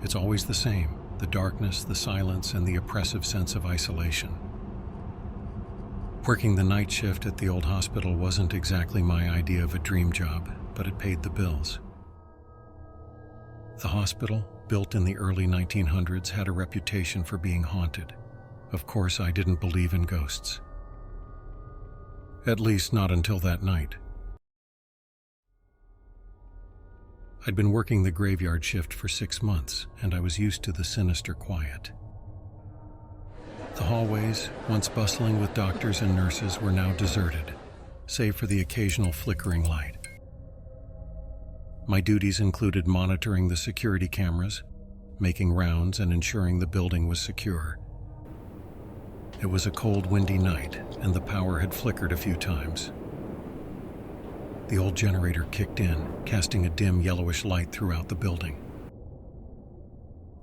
It's always the same: the darkness, the silence, and the oppressive sense of isolation. Working the night shift at the old hospital wasn't exactly my idea of a dream job, but it paid the bills. The hospital, built in the early 1900s, had a reputation for being haunted. Of course, I didn't believe in ghosts. At least not until that night. I'd been working the graveyard shift for 6 months, and I was used to the sinister quiet. The hallways, once bustling with doctors and nurses, were now deserted, save for the occasional flickering light. My duties included monitoring the security cameras, making rounds, and ensuring the building was secure. It was a cold, windy night, and the power had flickered a few times. The old generator kicked in, casting a dim yellowish light throughout the building.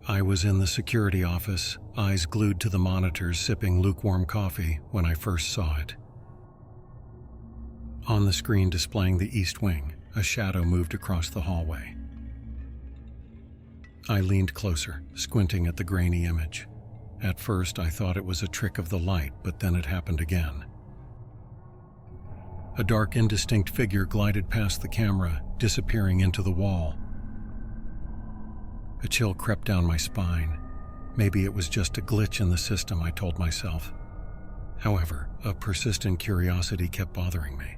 I was in the security office, eyes glued to the monitors, sipping lukewarm coffee when I first saw it. On the screen displaying the East Wing, a shadow moved across the hallway. I leaned closer, squinting at the grainy image. At first, I thought it was a trick of the light, but then it happened again. A dark, indistinct figure glided past the camera, disappearing into the wall. A chill crept down my spine. Maybe it was just a glitch in the system, I told myself. However, a persistent curiosity kept bothering me.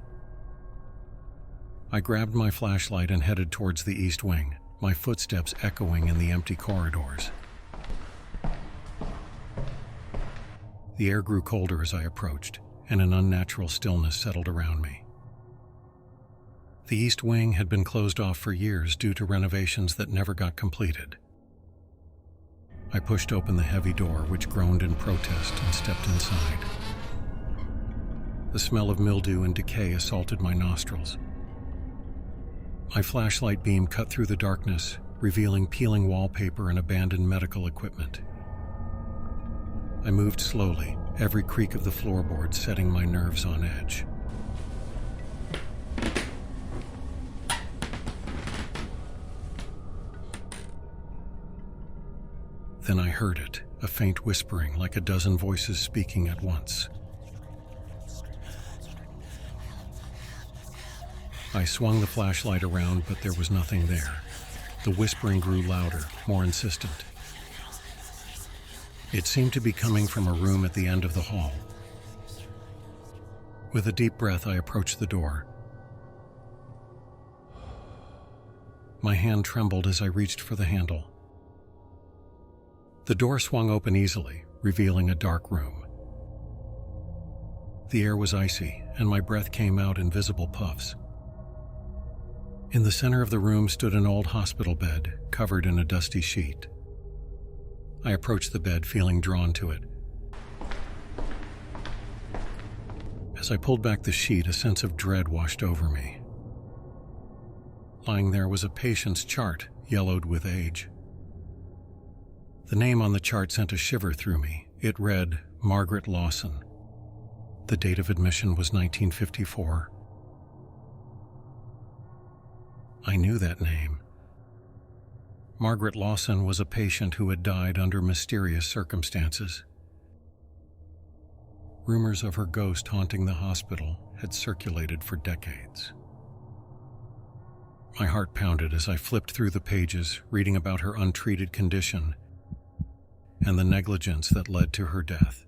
I grabbed my flashlight and headed towards the East Wing, my footsteps echoing in the empty corridors. The air grew colder as I approached, and an unnatural stillness settled around me. The East Wing had been closed off for years due to renovations that never got completed. I pushed open the heavy door, which groaned in protest, and stepped inside. The smell of mildew and decay assaulted my nostrils. My flashlight beam cut through the darkness, revealing peeling wallpaper and abandoned medical equipment. I moved slowly, every creak of the floorboards setting my nerves on edge. Then I heard it, a faint whispering like a dozen voices speaking at once. I swung the flashlight around, but there was nothing there. The whispering grew louder, more insistent. It seemed to be coming from a room at the end of the hall. With a deep breath, I approached the door. My hand trembled as I reached for the handle. The door swung open easily, revealing a dark room. The air was icy, and my breath came out in visible puffs. In the center of the room stood an old hospital bed, covered in a dusty sheet. I approached the bed, feeling drawn to it. As I pulled back the sheet, a sense of dread washed over me. Lying there was a patient's chart, yellowed with age. The name on the chart sent a shiver through me. It read, Margaret Lawson. The date of admission was 1954. I knew that name. Margaret Lawson was a patient who had died under mysterious circumstances. Rumors of her ghost haunting the hospital had circulated for decades. My heart pounded as I flipped through the pages, reading about her untreated condition and the negligence that led to her death.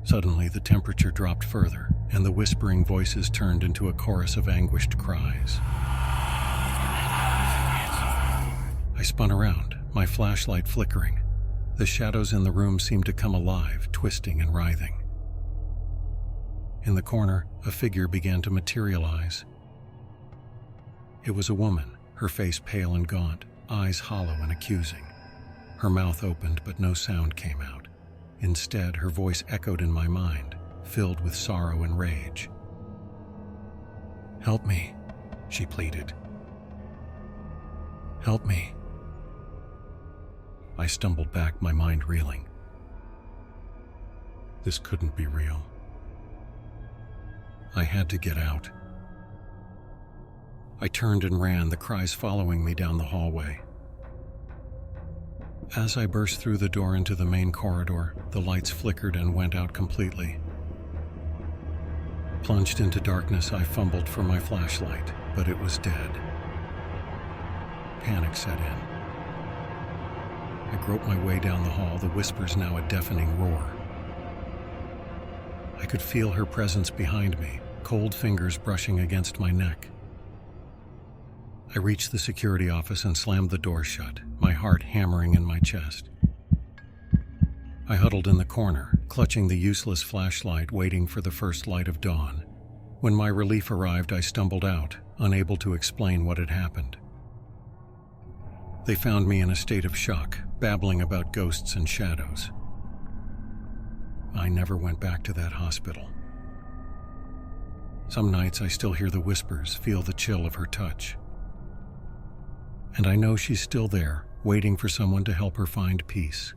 Suddenly, the temperature dropped further, and the whispering voices turned into a chorus of anguished cries. I spun around, my flashlight flickering. The shadows in the room seemed to come alive, twisting and writhing. In the corner, a figure began to materialize. It was a woman, her face pale and gaunt, eyes hollow and accusing. Her mouth opened, but no sound came out. Instead, her voice echoed in my mind, filled with sorrow and rage. "Help me," she pleaded. "Help me." I stumbled back, my mind reeling. This couldn't be real. I had to get out. I turned and ran, the cries following me down the hallway. As I burst through the door into the main corridor, the lights flickered and went out completely. Plunged into darkness, I fumbled for my flashlight, but it was dead. Panic set in. I groped my way down the hall, the whispers now a deafening roar. I could feel her presence behind me, cold fingers brushing against my neck. I reached the security office and slammed the door shut, my heart hammering in my chest. I huddled in the corner, clutching the useless flashlight, waiting for the first light of dawn. When my relief arrived, I stumbled out, unable to explain what had happened. They found me in a state of shock, babbling about ghosts and shadows. I never went back to that hospital. Some nights I still hear the whispers, feel the chill of her touch. And I know she's still there, waiting for someone to help her find peace.